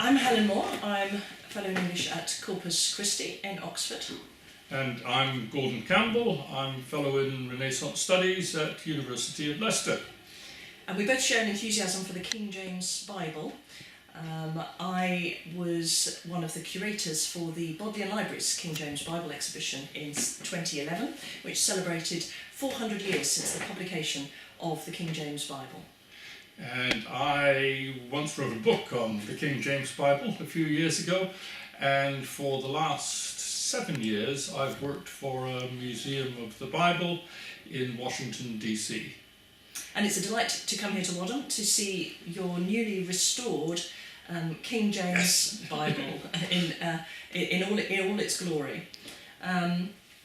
I'm Helen Moore. I'm a Fellow in English at Corpus Christi in Oxford. And I'm Gordon Campbell. I'm Fellow in Renaissance Studies at University of Leicester. And we both share an enthusiasm for the King James Bible. I was one of the curators for the Wadham Library's King James Bible exhibition in 2011, which celebrated 400 years since the publication of the King James Bible. And I once wrote a book on the King James Bible a few years ago, and for the last 7 years I've worked for a museum of the Bible in Washington, D.C. And it's a delight to come here to Wadham to see your newly restored King James Bible in all its glory.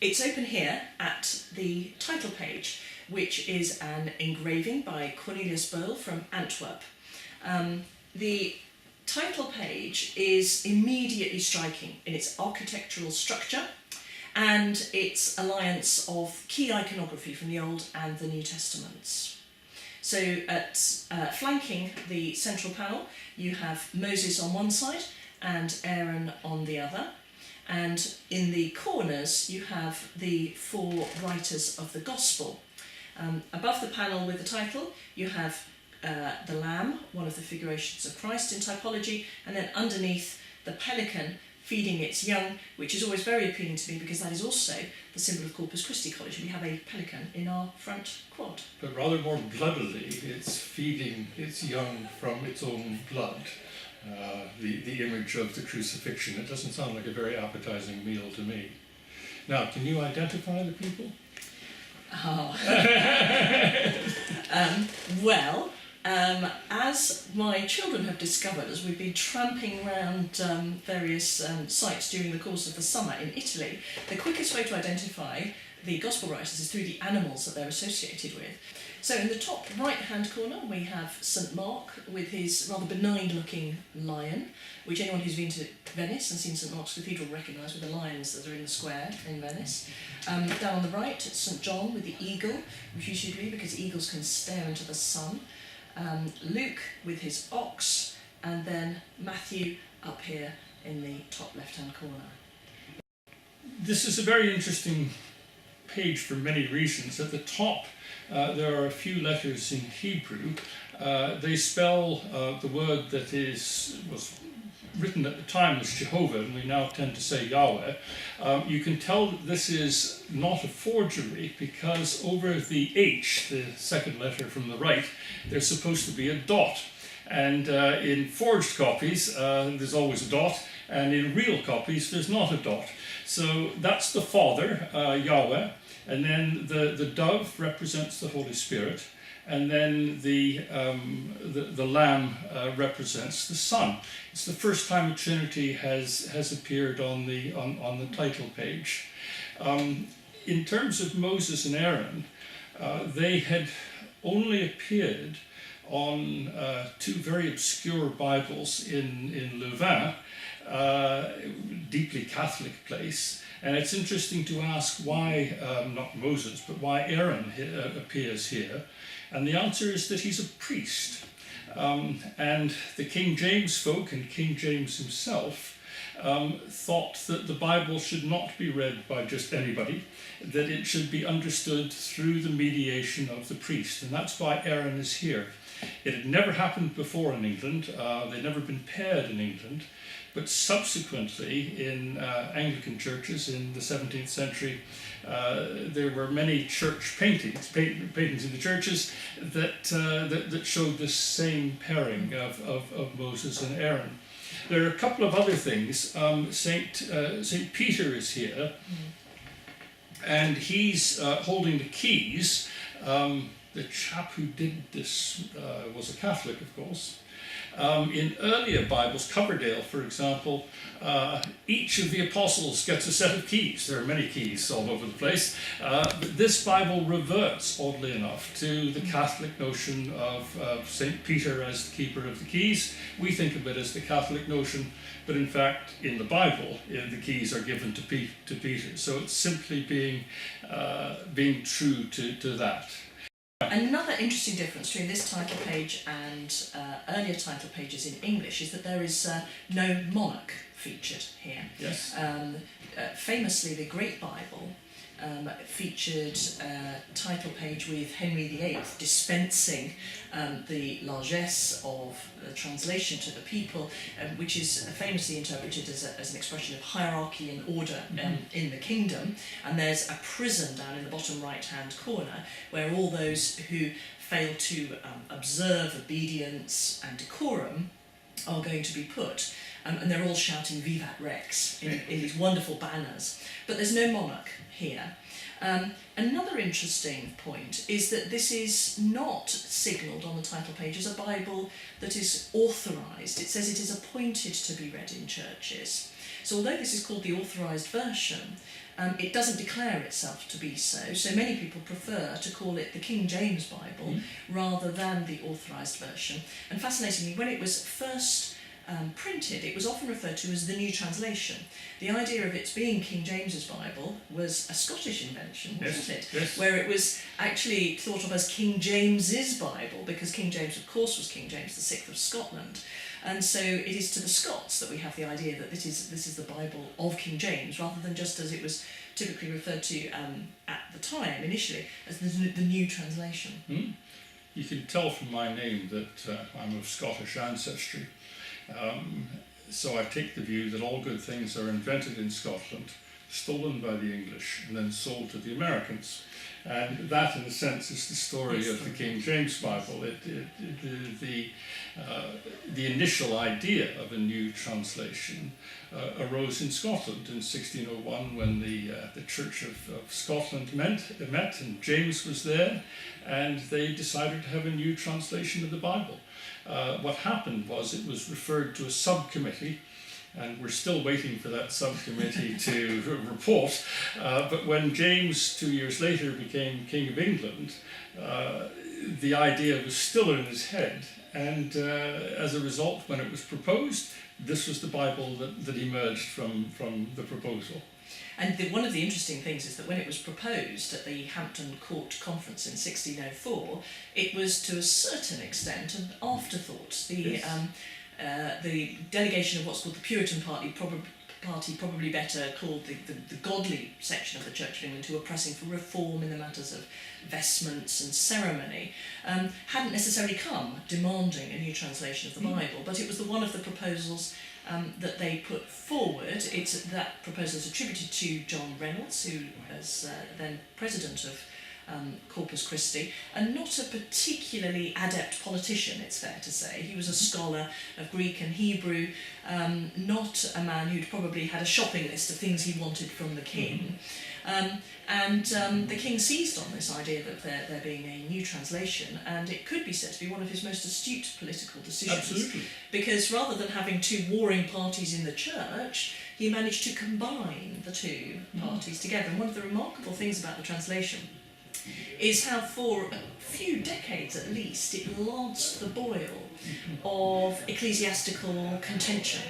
It's open here at the title page, which is an engraving by Cornelius Boyle from Antwerp. The title page is immediately striking in its architectural structure and its alliance of key iconography from the Old and the New Testaments. So at flanking the central panel, you have Moses on one side and Aaron on the other. And in the corners, you have the 4 writers of the Gospel. Above the panel with the title, you have the lamb, one of the figurations of Christ in typology, and then underneath the pelican feeding its young, which is always very appealing to me because that is also the symbol of Corpus Christi College. We have a pelican in our front quad. But rather more bloodily, it's feeding its young from its own blood. The image of the crucifixion. It doesn't sound like a very appetizing meal to me. Now, can you identify the people? As my children have discovered, as we've been tramping around various sites during the course of the summer in Italy, the quickest way to identify the Gospel writers is through the animals that they're associated with. So in the top right-hand corner we have St. Mark with his rather benign-looking lion, which anyone who's been to Venice and seen St. Mark's Cathedral will recognise with the lions that are in the square in Venice. Down on the right, St. John with the eagle, which you should read because eagles can stare into the sun. Luke with his ox, and then Matthew up here in the top left-hand corner. This is a very interesting page for many reasons. At the top there are a few letters in Hebrew. They spell the word that was written at the time as Jehovah, and we now tend to say Yahweh. You can tell that this is not a forgery because over the H, the second letter from the right, there's supposed to be a dot. And in forged copies there's always a dot, and in real copies there's not a dot. So that's the Father, Yahweh, and then the dove represents the Holy Spirit, and then the lamb represents the Son. It's the first time a Trinity has appeared on the title page. In terms of Moses and Aaron, they had only appeared on 2 very obscure Bibles in Louvain, deeply Catholic place. And it's interesting to ask why, not Moses, but why Aaron appears here. And the answer is that he's a priest. And the King James folk and King James himself thought that the Bible should not be read by just anybody, that it should be understood through the mediation of the priest. And that's why Aaron is here. It had never happened before in England. They'd never been paired in England. But subsequently, in Anglican churches in the 17th century, there were many church paintings in the churches that showed this same pairing of Moses and Aaron. There are a couple of other things. Saint Peter is here, and he's holding the keys. The chap who did this was a Catholic, of course. In earlier Bibles, Coverdale, for example, each of the apostles gets a set of keys. There are many keys all over the place. But this Bible reverts, oddly enough, to the Catholic notion of St. Peter as the keeper of the keys. We think of it as the Catholic notion, but in fact, in the Bible, the keys are given to Peter. So it's simply being true to that. Another interesting difference between this title page and earlier title pages in English is that there is no monarch featured here. Yes. Famously, the Great Bible featured a title page with Henry VIII dispensing the largesse of the translation to the people, which is famously interpreted as an expression of hierarchy and order in the kingdom. And there's a prison down in the bottom right-hand corner where all those who fail to observe obedience and decorum are going to be put. And they're all shouting Vivat Rex in these wonderful banners. But there's no monarch here. Another interesting point is that this is not signalled on the title page as a Bible that is authorised. It says it is appointed to be read in churches. So although this is called the authorised version, it doesn't declare itself to be so. So many people prefer to call it the King James Bible rather than the authorised version. And fascinatingly, when it was first printed, it was often referred to as the New Translation. The idea of it being King James's Bible was a Scottish invention, wasn't it? Yes. Where it was actually thought of as King James's Bible, because King James, of course, was King James VI of Scotland. And so it is to the Scots that we have the idea that this is the Bible of King James, rather than just as it was typically referred to at the time, initially, as the New Translation. You can tell from my name that I'm of Scottish ancestry. So I take the view that all good things are invented in Scotland, stolen by the English, and then sold to the Americans. And that, in a sense, is the story of the King James Bible. The initial idea of a new translation arose in Scotland in 1601 when the Church of Scotland met, and James was there, and they decided to have a new translation of the Bible. What happened was it was referred to a subcommittee, and we're still waiting for that subcommittee to report. But when James, 2 years later, became King of England, the idea was still in his head. And as a result, when it was proposed, this was the Bible that emerged from the proposal. And one of the interesting things is that when it was proposed at the Hampton Court Conference in 1604, it was to a certain extent an afterthought. The delegation of what's called the Puritan Party, probably better called the godly section of the Church of England, who were pressing for reform in the matters of vestments and ceremony, hadn't necessarily come demanding a new translation of the Bible, but it was one of the proposals that they put forward. That proposal is attributed to John Reynolds, who was then president of Corpus Christi, and not a particularly adept politician, it's fair to say. He was a scholar of Greek and Hebrew, not a man who'd probably had a shopping list of things he wanted from the king. The king seized on this idea that there being a new translation, and it could be said to be one of his most astute political decisions. Absolutely. Because rather than having two warring parties in the church, he managed to combine the two parties together. And one of the remarkable things about the translation is how for a few decades at least it lanced the boil of ecclesiastical contention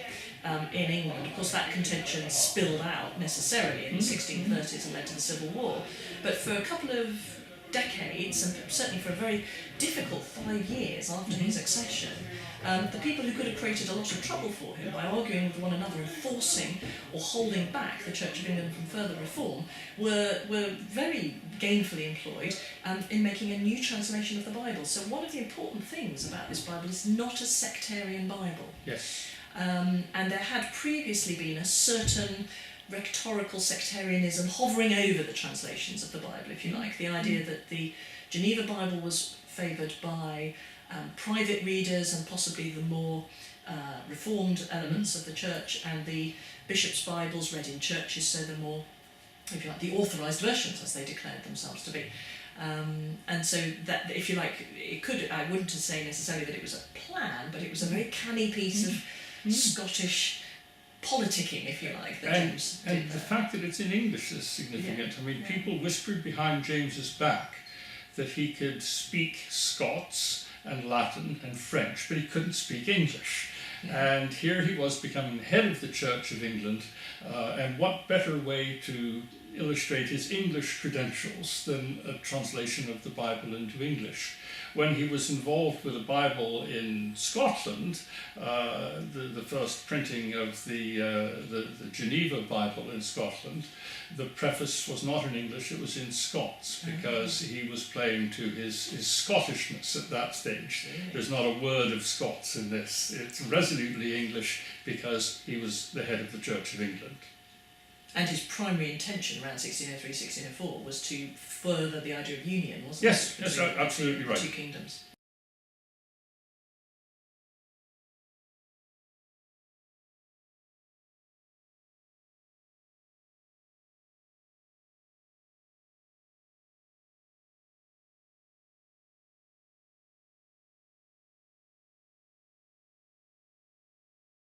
in England. Of course, that contention spilled out necessarily in the 1630s and led to the Civil War. But for a couple of decades, and certainly for a very difficult 5 years after his accession, the people who could have created a lot of trouble for him by arguing with one another and forcing or holding back the Church of England from further reform were very gainfully employed in making a new translation of the Bible. So one of the important things about this Bible is not a sectarian Bible. Yes. And there had previously been a certain rhetorical sectarianism hovering over the translations of the Bible, if you like. The idea that the Geneva Bible was favoured by private readers and possibly the more reformed elements of the church, and the bishops' Bibles read in churches, so the more, if you like, the authorised versions, as they declared themselves to be. And so that, if you like, I wouldn't say necessarily that it was a plan, but it was a very canny piece of Scottish politicking, if you like, that James did. And the fact that it's in English is significant. Yeah. I mean, people whispered behind James's back that he could speak Scots and Latin and French, but he couldn't speak English. Yeah. And here he was becoming the head of the Church of England, and what better way to illustrate his English credentials than a translation of the Bible into English. When he was involved with a Bible in Scotland, the first printing of the Geneva Bible in Scotland, the preface was not in English, it was in Scots, because he was playing to his Scottishness at that stage. There's not a word of Scots in this. It's resolutely English because he was the head of the Church of England. And his primary intention around 1603, 1604 was to further the idea of union, wasn't Yes, it? yes, absolutely right. Two kingdoms.